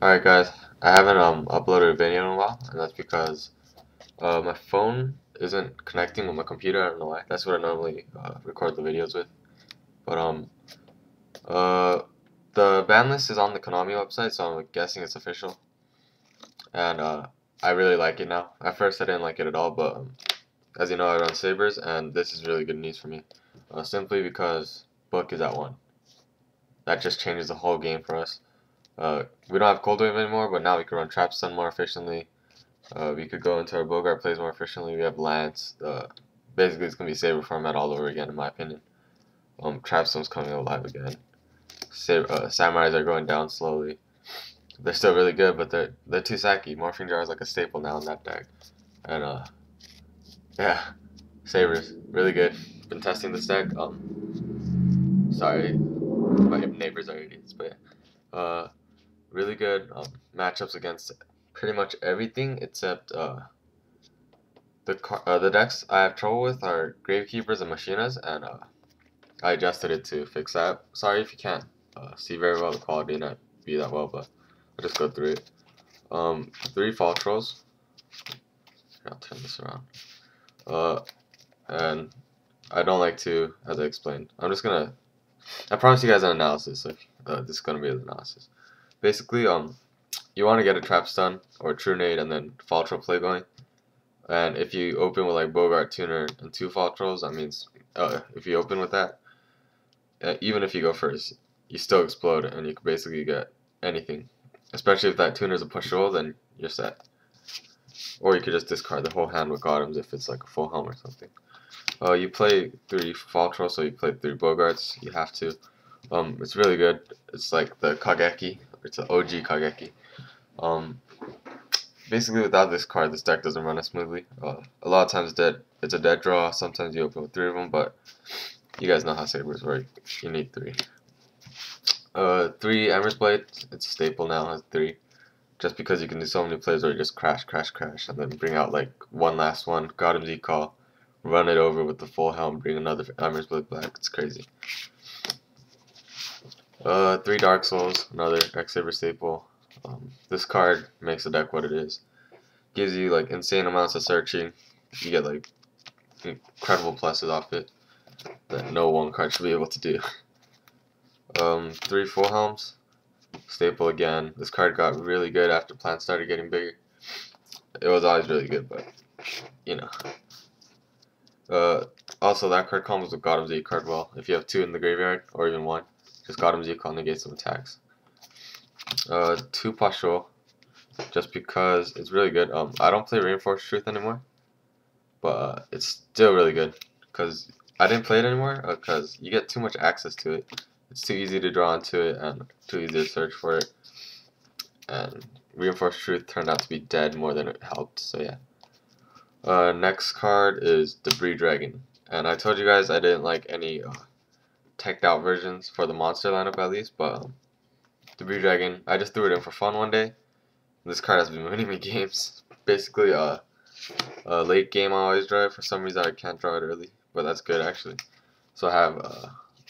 Alright guys, I haven't uploaded a video in a while, and that's because my phone isn't connecting with my computer. I don't know why. That's what I normally record the videos with. But uh the ban list is on the Konami website, so I'm guessing it's official. And I really like it now. At first I didn't like it at all, but as you know, I run Sabers, and this is really good news for me. Simply because book is at 1. That just changes the whole game for us. We don't have Cold Wave anymore, but now we can run Trap Stun more efficiently. We could go into our Bogart plays more efficiently. We have Lance. Basically, it's going to be Saber format all over again, in my opinion. Trapstone's coming alive again. Samurais are going down slowly. They're still really good, but they're too sacky. Morphing Jar is like a staple now in that deck. And yeah, Sabers, really good. Been testing this deck. Sorry, my neighbors are idiots, but yeah. Really good matchups against pretty much everything except the decks I have trouble with are Gravekeepers and Machinas, and I adjusted it to fix that. Sorry if you can't see very well, the quality not be that well, but I'll just go through it. 3 Fall Trolls. I'll turn this around. And I don't like to, as I explained. I promise you guys an analysis. So this is gonna be an analysis. Basically, you want to get a Trap Stun or a True Nade and then Fall Troll play going. And if you open with like Bogart, Tuner, and 2 Fall Trolls, that means if you open with that, even if you go first, you still explode and you can basically get anything. Especially if that Tuner's a push roll, then you're set. Or you could just discard the whole hand with Gotems if it's like a full helm or something. You play 3 Fall Trolls, so you play 3 Bogarts. You have to. It's really good. It's like the Kageki. It's an OG Kageki. Basically, without this card, this deck doesn't run as smoothly. A lot of times it's a dead draw. Sometimes you open with 3 of them, but you guys know how Sabers work. You need 3. 3 Ember's Blade, it's a staple now, has 3. Just because you can do so many plays where you just crash, crash, crash, and then bring out like one last one, Gotham Z call, run it over with the full helm, bring another Ember's Blade back. It's crazy. 3 Dark Souls, another X-Saber staple. This card makes the deck what it is. Gives you like insane amounts of searching. You get like incredible pluses off it that no one card should be able to do. 3 Full Helms, staple again. This card got really good after plants started getting bigger. It was always really good, but you know. Also, that card combos with Gotham Z card well. If you have 2 in the graveyard, or even 1, just Gotham Z call negates some attacks. 2 Pashul, just because it's really good. I don't play Reinforced Truth anymore, but it's still really good because I didn't play it anymore because you get too much access to it. It's too easy to draw into it and too easy to search for it. And Reinforced Truth turned out to be dead more than it helped, so yeah. Next card is Debris Dragon. And I told you guys I didn't like any teched out versions for the monster lineup at least, but Debris Dragon, I just threw it in for fun one day. This card has been winning me games. Basically, late game I always draw it. For some reason I can't draw it early, but that's good actually. So I have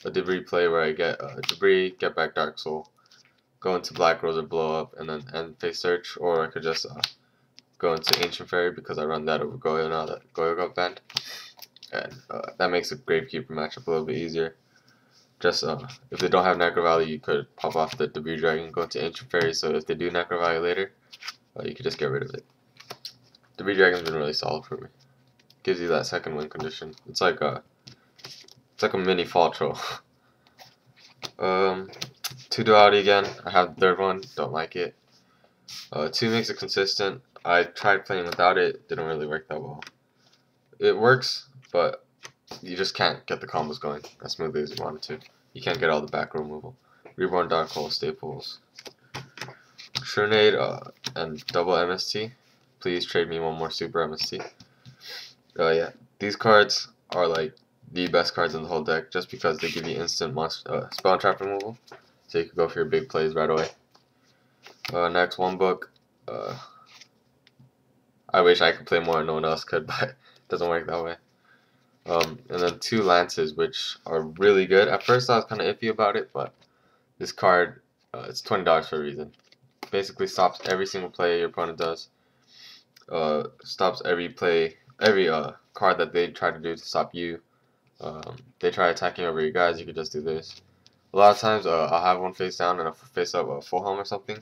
a Debris play where I get Debris, get back Dark Soul, go into Black Rose or blow up, and then end phase search, or I could just go into Ancient Fairy because I run that over Goyo now that Goyo got banned, and that makes the Gravekeeper matchup a little bit easier. Just if they don't have Necro Valley, you could pop off the Debris Dragon, go into Ancient Fairy, so if they do Necro Valley later, you could just get rid of it. Debris Dragon's been really solid for me. Gives you that second win condition. It's like a mini Fall Troll. 2 Duality again. I have the 3rd one. Don't like it. 2 makes it consistent. I tried playing without it. Didn't really work that well. It works, but you just can't get the combos going as smoothly as you wanted to. You can't get all the back row removal. Reborn Dark Hole staples. Shrunade and double MST. Please trade me 1 more super MST. Yeah, these cards are like the best cards in the whole deck just because they give you instant spell and trap removal, so you can go for your big plays right away. Next, 1 book. I wish I could play more and no one else could, but it doesn't work that way. And then 2 Lances, which are really good. At first I was kind of iffy about it, but this card, it's $20 for a reason. basically stops every single play your opponent does. Stops every play, every card that they try to do to stop you. They try attacking over you guys, you can just do this. A lot of times I'll have one face down and a face up a full helm or something.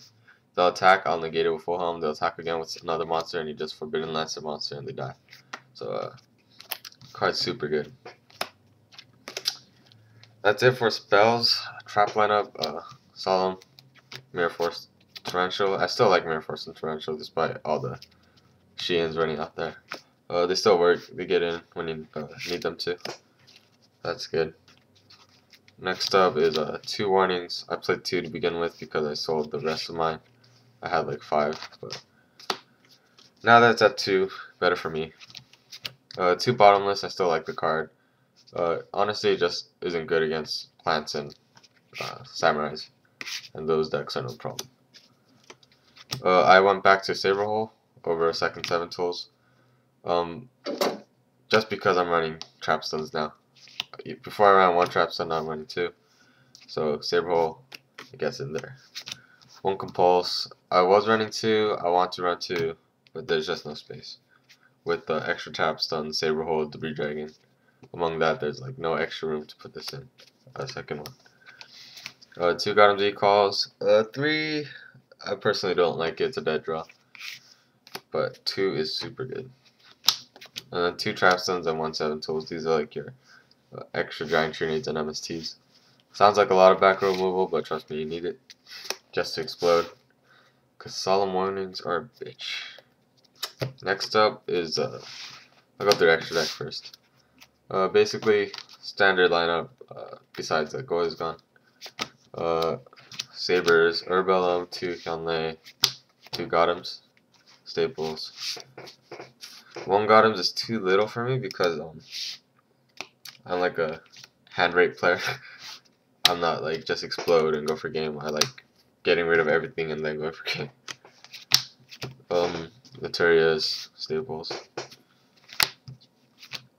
They'll attack, I'll negate it with full helm, they'll attack again with another monster, and you just Forbidden Lance the monster and they die. So card's super good. That's it for spells. Trap lineup, Solemn, Mirror Force, Torrential. I still like Mirror Force and Torrential despite all the Sheens running out there. They still work, they get in when you need them to. That's good. Next up is 2 warnings. I played 2 to begin with because I sold the rest of mine. I had like 5, but now that it's at 2, better for me. 2 bottomless, I still like the card. Honestly, it just isn't good against plants and samurais, and those decks are no problem. I went back to Saber Hole over a second 7 tools, just because I'm running trap stuns now. Before I ran 1 trap stun, now I'm running 2, so Saber Hole, it gets in there. 1 compulse. I was running 2. I want to run 2, but there's just no space. With the extra trap stun, Saber Hole, Debris Dragon. Among that, there's like no extra room to put this in. Second one. 2 Gotham Z calls. 3, I personally don't like it. It's a dead draw. But 2 is super good. And then 2 trap stuns and 1 7 tools. These are like your extra giant grenades and MSTs. Sounds like a lot of back row removal, but trust me, you need it just to explode. Because solemn warnings are a bitch. Next up is I'll go through extra deck first. Basically, standard lineup, besides the Go is gone. Sabers, Urbellum, 2 Hyunlei, 2 Gothams, staples. 1 Gothams is too little for me because I'm like a hand rate player. I'm not like just explode and go for game. I like getting rid of everything and then going for game. Materias, staples.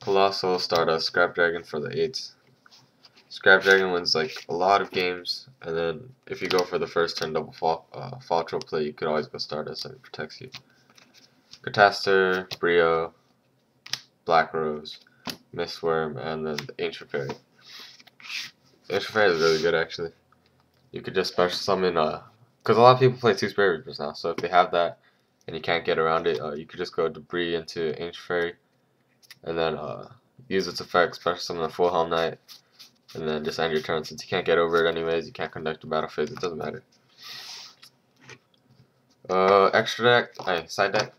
Colossal, Stardust, Scrap Dragon for the 8s. Scrap Dragon wins like a lot of games, and then if you go for the first turn double fall troll play, you could always go Stardust and it protects you. Cataster, Brio, Black Rose, Mistworm, and then the Ancient Fairy. Ancient Fairy is really good actually. You could just special summon, because a lot of people play 2 Spirit Reapers now, so if they have that and you can't get around it, you could just go Debris into Ancient Fairy, and then use its effect, special summon a full Helm Knight, and then just end your turn. Since you can't get over it anyways, you can't conduct a battle phase, it doesn't matter. Extra deck, side deck.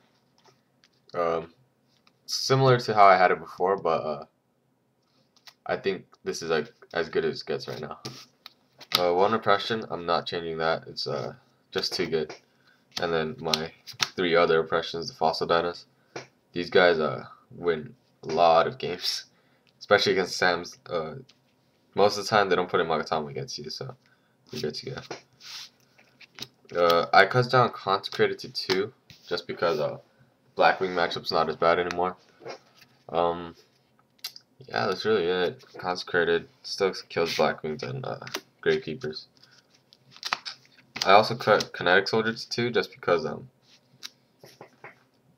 Similar to how I had it before, but I think this is like as good as it gets right now. 1 Oppression, I'm not changing that, it's just too good. And then my 3 other Oppressions, the Fossil Dinos. These guys win a lot of games, especially against Sams. Most of the time they don't put in Magatama against you, so you're good to go. I cut down Consecrated to 2, just because Blackwing matchup's not as bad anymore. Yeah, that's really it. Consecrated still kills Blackwings and Gravekeepers. I also cut Kinetic Soldier to 2, just because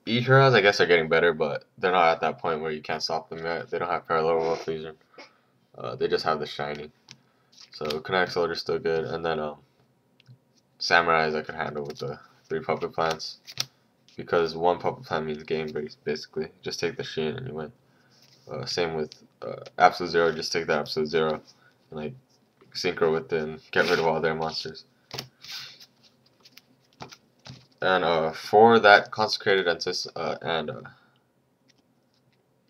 E-Heroes, I guess, are getting better, but they're not at that point where you can't stop them yet. They don't have Parallel World Fusion. They just have the Shining. So Kinetic Soldier's still good, and then Samurais I could handle with the 3 Puppet Plants, because 1 Puppet Plant means game, basically. Just take the Sheen and you win. Same with Absolute Zero, just take that Absolute Zero and like synchro with it and get rid of all their monsters. And for that Consecrated and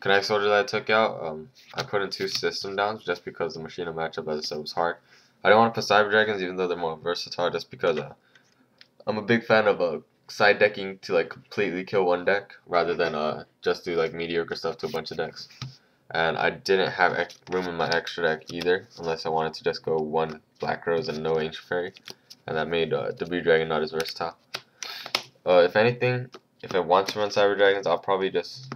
Kinetic Soldier that I took out, I put in 2 System Downs just because the Machina matchup, as I said, was hard. I don't want to put Cyber Dragons even though they're more versatile, just because I'm a big fan of side decking to like completely kill 1 deck rather than just do like mediocre stuff to a bunch of decks. And I didn't have room in my extra deck either, unless I wanted to just go 1 Black Rose and no Ancient Fairy, and that made Debris Dragon not as versatile. If anything, if I want to run Cyber Dragons, I'll probably just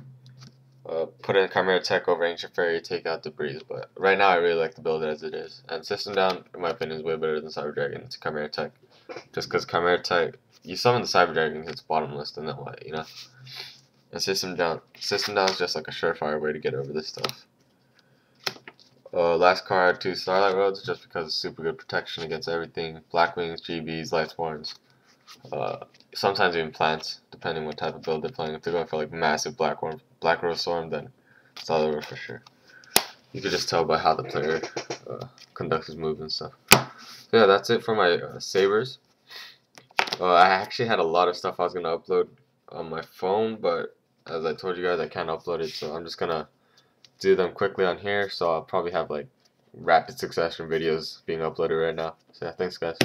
put in Chimera Tech over Ancient Fairy, take out Debris, but right now I really like the build as it is. And System Down, in my opinion, is way better than Cyber Dragon to Chimera Tech, just because Chimera Tech you summon the Cyber Dragon, it's bottomless, and then what, you know? And System Down is just like a surefire way to get over this stuff. Last card, 2 Starlight Roads, just because it's super good protection against everything. Blackwings, GBs, Lightsworns, sometimes even plants, depending what type of build they're playing. If they're going for like massive Black Rose Storm, then Starlight Road for sure. You could just tell by how the player conducts his move and stuff. So yeah, that's it for my Sabers. I actually had a lot of stuff I was going to upload on my phone, but as I told you guys, I can't upload it, so I'm just going to do them quickly on here. So I'll probably have like rapid succession videos being uploaded right now. So yeah, thanks guys.